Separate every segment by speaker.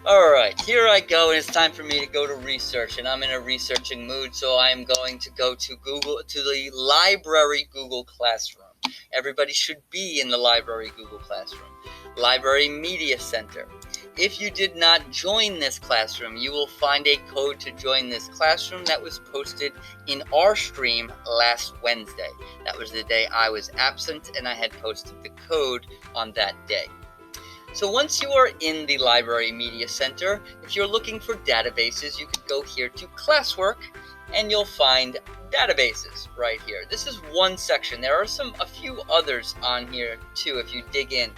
Speaker 1: Alright, here I go, and it's time for me to go to research, and I'm in a researching mood, so I'm going to go to the library Google Classroom. Everybody should be in the library Google Classroom. Library Media Center. If you did not join this classroom, you will find a code to join this classroom that was posted in our stream last Wednesday. That was the day I was absent, and I had posted the code on that day. So once you are in the Library Media Center, if you're looking for databases, you could go here to Classwork, and you'll find databases right here. This is one section. There are a few others on here too if you dig in.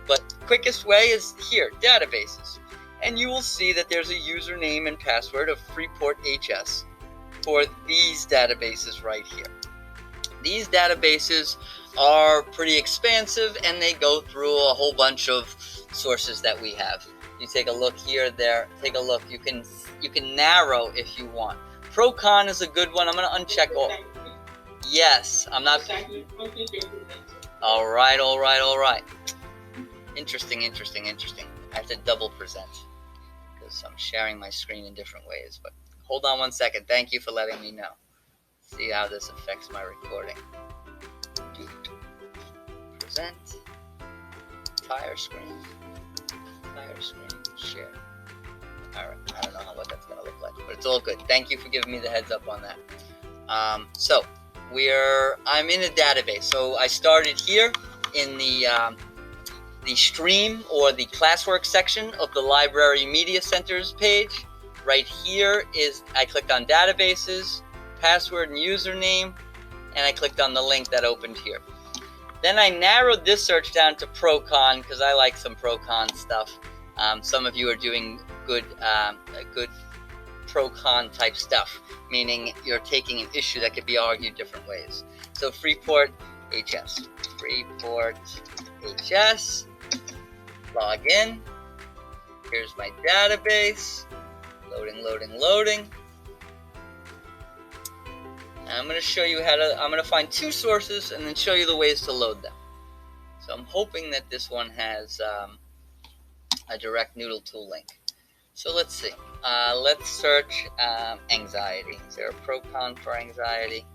Speaker 1: But quickest way is here, databases. And you will see that there's a username and password of Freeport HS for these databases right here. These databases are pretty expansive, and they go through a whole bunch of sources that we have. You take a look here, there, take a look. You can narrow if you want. Procon is a good one. I'm going to uncheck all. Yes, I'm not. All right. Interesting. I have to double present because I'm sharing my screen in different ways. But hold on one second. Thank you for letting me know. See how this affects my recording. Present. Entire screen. Share. All right. I don't know what that's going to look like, but it's all good. Thank you for giving me the heads up on that. So I'm in a database. So I started here in the stream or the classwork section of the Library Media Center's page. Right here I clicked on databases, password and username, and I clicked on the link that opened here. Then I narrowed this search down to Procon because I like some Procon stuff. Some of you are doing good Procon type stuff, meaning you're taking an issue that could be argued different ways. So Freeport HS. Log in. Here's my database. Loading. And I'm going to show you I'm going to find two sources and then show you the ways to load them. So I'm hoping that this one has a direct NoodleTool link. So let's see. Let's search anxiety. Is there a Procon for anxiety?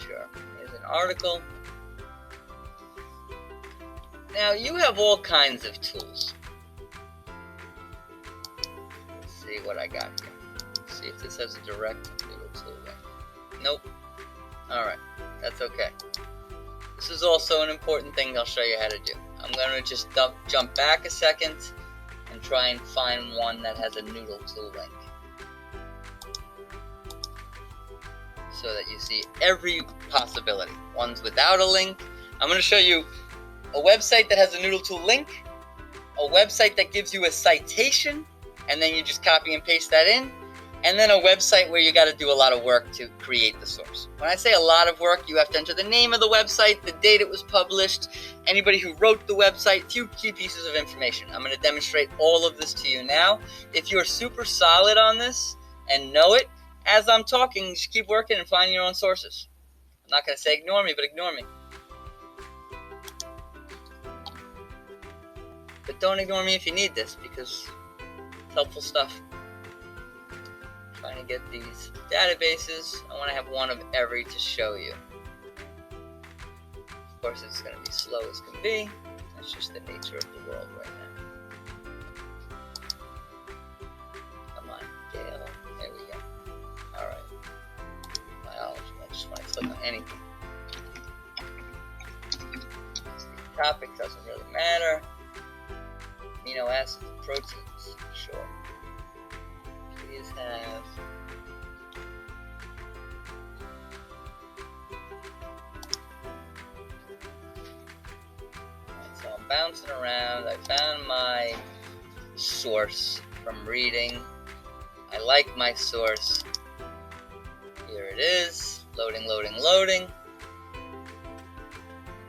Speaker 1: Sure. Here's an article. Now you have all kinds of tools. Let's see what I got here. Let's see if this has a direct NoodleTool link. Nope. Alright, that's okay. This is also an important thing I'll show you how to do. I'm going to just jump back a second and try and find one that has a NoodleTool link, so that you see every possibility. Ones without a link. I'm going to show you a website that has a NoodleTool link, a website that gives you a citation, and then you just copy and paste that in, and then a website where you got to do a lot of work to create the source. When I say a lot of work, you have to enter the name of the website, the date it was published, anybody who wrote the website, few key pieces of information. I'm going to demonstrate all of this to you now. If you're super solid on this and know it, as I'm talking, just keep working and finding your own sources. I'm not going to say ignore me, but ignore me. But don't ignore me if you need this, because it's helpful stuff. Trying to get these databases. I want to have one of every to show you. Of course, it's going to be slow as can be. That's just the nature of the world right now. Come on, Dale. There we go. All right. Biology. I just want to click on anything. The topic doesn't really matter. Amino acids, proteins, sure. Please have so I'm bouncing around. I found my source from reading. I like my source. Here it is. Loading.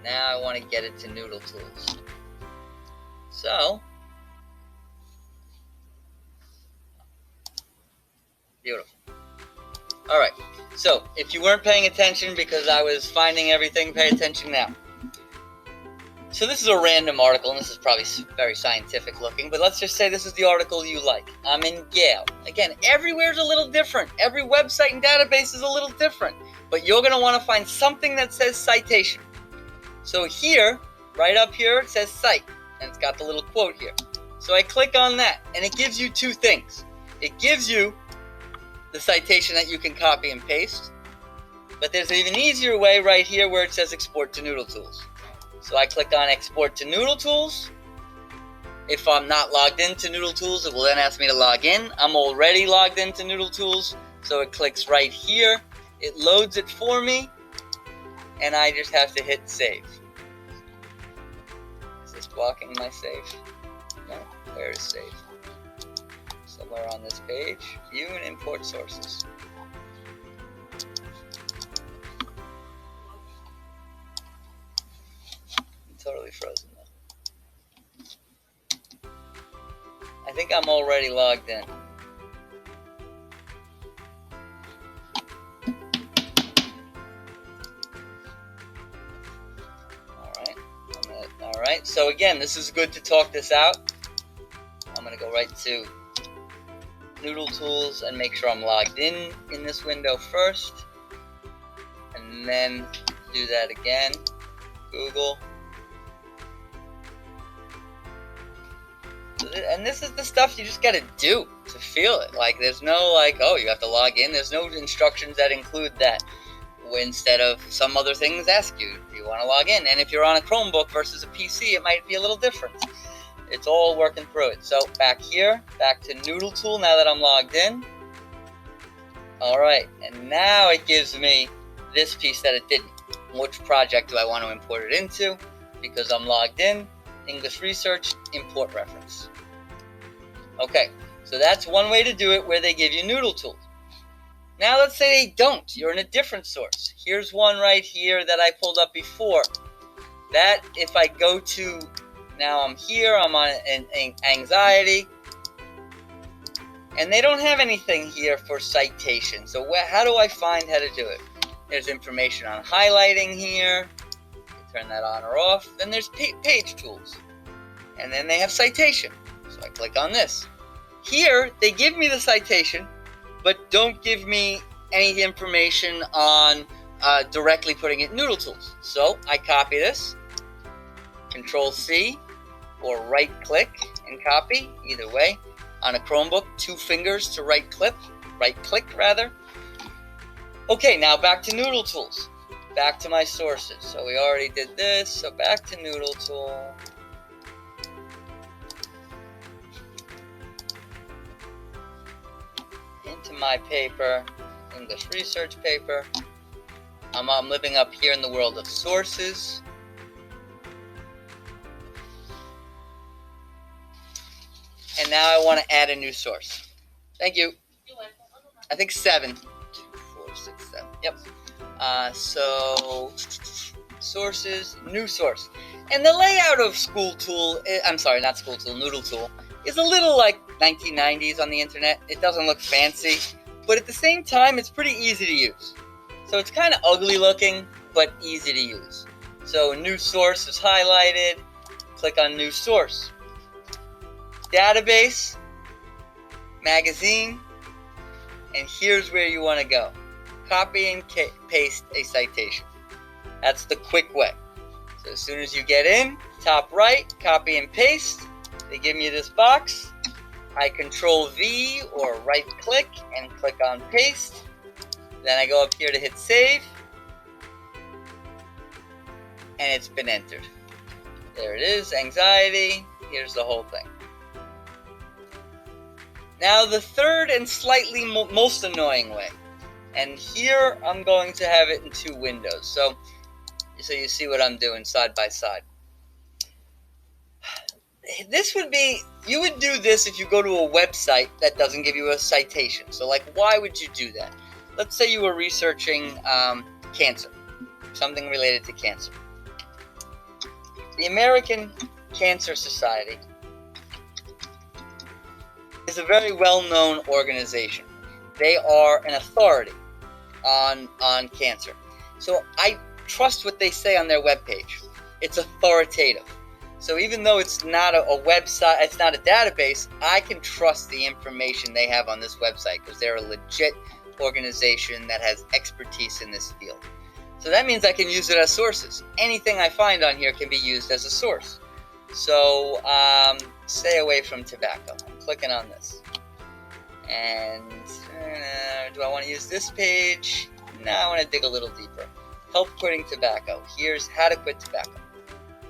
Speaker 1: Now I want to get it to NoodleTools. So beautiful. All right. So if you weren't paying attention because I was finding everything, pay attention now. So this is a random article, and this is probably very scientific looking, but let's just say this is the article you like. I'm in Yale. Again, everywhere's a little different. Every website and database is a little different, but you're going to want to find something that says citation. So here, right up here, it says cite, and it's got the little quote here. So I click on that, and it gives you two things. It gives you the citation that you can copy and paste, but there's an even easier way right here where it says export to NoodleTools. So I click on export to NoodleTools. If I'm not logged into NoodleTools, it will then ask me to log in. I'm already logged into NoodleTools, so it clicks right here. It loads it for me, and I just have to hit save. Is this blocking my save? No, where is save? Somewhere on this page, view and import sources. Totally frozen though. I think I'm already logged in. Alright, so again, this is good to talk this out. I'm going to go right to NoodleTools and make sure I'm logged in this window first. And then do that again. Google. And this is the stuff you just got to do to feel it. Like, there's no, like, oh, you have to log in. There's no instructions that include that. Instead of some other things ask you, do you want to log in? And if you're on a Chromebook versus a PC, it might be a little different. It's all working through it. So back here, back to NoodleTool now that I'm logged in. All right, and now it gives me this piece that it didn't. Which project do I want to import it into? Because I'm logged in, English Research, import reference. Okay, so that's one way to do it where they give you NoodleTools. Now let's say they don't. You're in a different source. Here's one right here that I pulled up before. That if I go to, now I'm here, I'm on anxiety. And they don't have anything here for citation. So how do I find how to do it? There's information on highlighting here. Turn that on or off. Then there's page tools. And then they have citation. So I click on this. Here, they give me the citation, but don't give me any information on directly putting it in NoodleTools. So I copy this, Control-C, or right-click and copy, either way. On a Chromebook, 2 fingers to right-click rather. Okay, now back to NoodleTools. Back to my sources. So we already did this, so back to NoodleTool. Into my paper, English research paper. I'm living up here in the world of sources. And now I want to add a new source. Thank you. I think 7. 2, 4, 6, 7. Yep. So sources, new source. And the layout of NoodleTool is a little like 1990s on the internet. It doesn't look fancy, but at the same time, it's pretty easy to use. So it's kind of ugly looking, but easy to use. So new source is highlighted. Click on new source. Database, magazine, and here's where you want to go. Copy and paste a citation. That's the quick way. So as soon as you get in, top right, copy and paste. They give me this box. I Control-V or right-click and click on paste. Then I go up here to hit save. And it's been entered. There it is, anxiety. Here's the whole thing. Now the third and slightly most annoying way. And here I'm going to have it in 2 windows. So you see what I'm doing side by side. You would do this if you go to a website that doesn't give you a citation. So like, why would you do that? Let's say you were researching cancer, something related to cancer. The American Cancer Society is a very well-known organization. They are an authority on cancer. So I trust what they say on their webpage. it's authoritative. So even though it's not a website, it's not a database, I can trust the information they have on this website because they're a legit organization that has expertise in this field. So that means I can use it as sources. Anything I find on here can be used as a source. So stay away from tobacco. I'm clicking on this. And do I want to use this page? No, I want to dig a little deeper. Help quitting tobacco. Here's how to quit tobacco.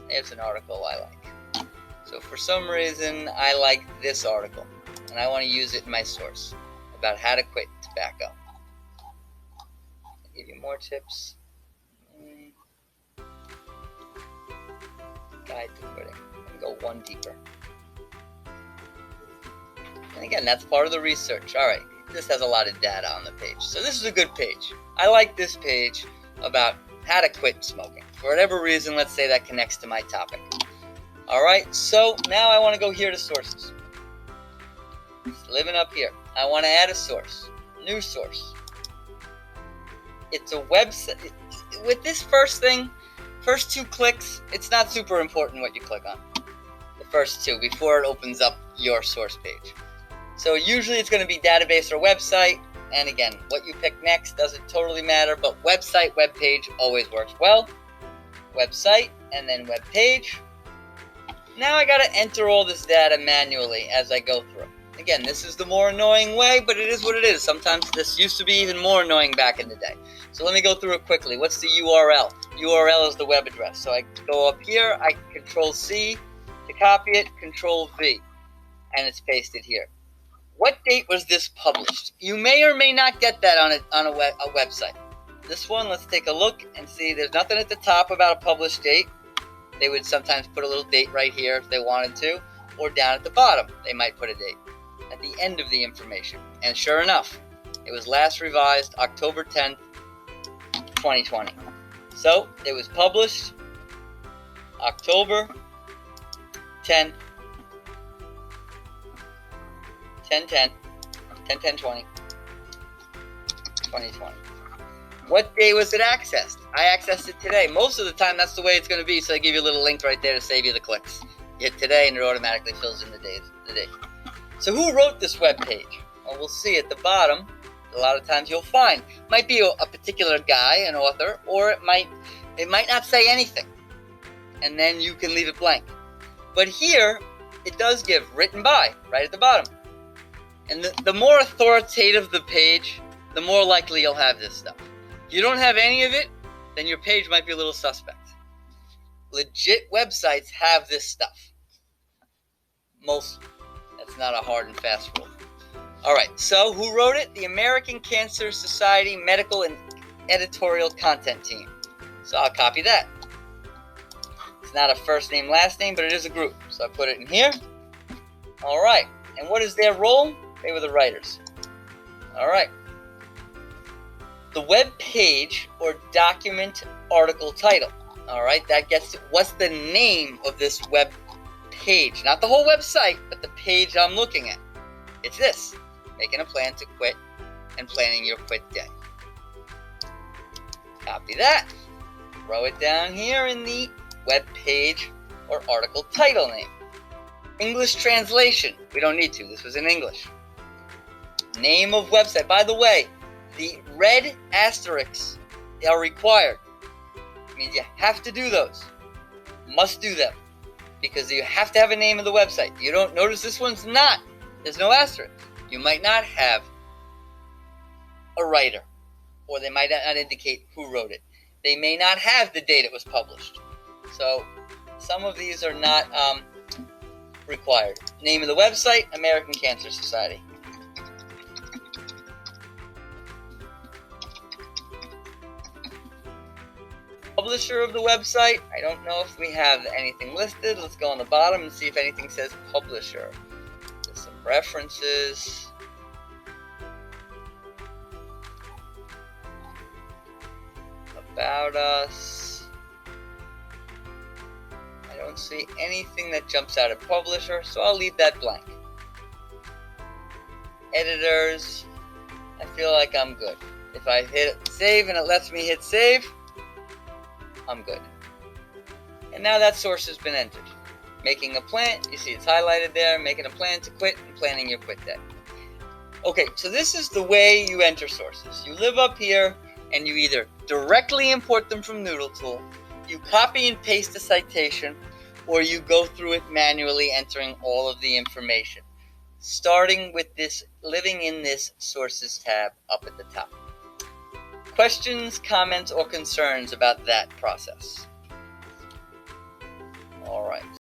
Speaker 1: There's an article I like. So for some reason, I like this article, and I want to use it in my source about how to quit tobacco. I'll give you more tips. Guide to quitting. And go one deeper. And again, that's part of the research. All right, this has a lot of data on the page. So this is a good page. I like this page about how to quit smoking. For whatever reason, let's say that connects to my topic. All right, so now I want to go here to sources. It's living up here. I want to add a source, new source. It's a website. With this first thing, first 2 clicks, it's not super important what you click on. The first 2 before it opens up your source page. So usually it's going to be database or website. And again, what you pick next doesn't totally matter, but website, web page always works well. Website and then web page. Now I got to enter all this data manually as I go through. Again, this is the more annoying way, but it is what it is. Sometimes this used to be even more annoying back in the day. So let me go through it quickly. What's the URL? URL is the web address. So I go up here, I Control C to copy it, Control V, and it's pasted here. What date was this published? You may or may not get that on a website. This one, let's take a look and see. There's nothing at the top about a published date. They would sometimes put a little date right here if they wanted to, or down at the bottom, they might put a date at the end of the information. And sure enough, it was last revised October 10th, 2020. So it was published October 10th, 10/10/2020. What day was it accessed? I accessed it today. Most of the time, that's the way it's going to be. So I give you a little link right there to save you the clicks. You hit today, and it automatically fills in the date. So who wrote this web page? Well, we'll see at the bottom. A lot of times you'll find might be a particular guy, an author, or it might not say anything, and then you can leave it blank. But here, it does give written by right at the bottom. And the more authoritative the page, the more likely you'll have this stuff. If you don't have any of it, then your page might be a little suspect. Legit websites have this stuff. Most. That's not a hard and fast rule. All right, so who wrote it? The American Cancer Society Medical and Editorial Content Team. So I'll copy that. It's not a first name, last name, but it is a group. So I put it in here. All right, and what is their role? They were the writers. All right. The web page or document article title. All right, that gets to what's the name of this web page. Not the whole website, but the page I'm looking at. It's this. Making a plan to quit and planning your quit day. Copy that. Throw it down here in the web page or article title name. English translation. We don't need to. This was in English. Name of website. By the way, the red asterisks are required. It means you have to do those. Must do them. Because you have to have a name of the website. You don't notice this one's not. There's no asterisk. You might not have a writer. Or they might not indicate who wrote it. They may not have the date it was published. So some of these are not required. Name of the website, American Cancer Society. Publisher of the website, I don't know if we have anything listed. Let's go on the bottom and see if anything says publisher. There's some references. About us. I don't see anything that jumps out at publisher, so I'll leave that blank. Editors, I feel like I'm good. If I hit save and it lets me hit save, I'm good. And now that source has been entered. Making a plan, you see it's highlighted there, making a plan to quit and planning your quit day. Okay, so this is the way you enter sources. You live up here and you either directly import them from NoodleTool, you copy and paste the citation, or you go through it manually entering all of the information. Starting with this, living in this sources tab up at the top. Questions, comments, or concerns about that process? All right.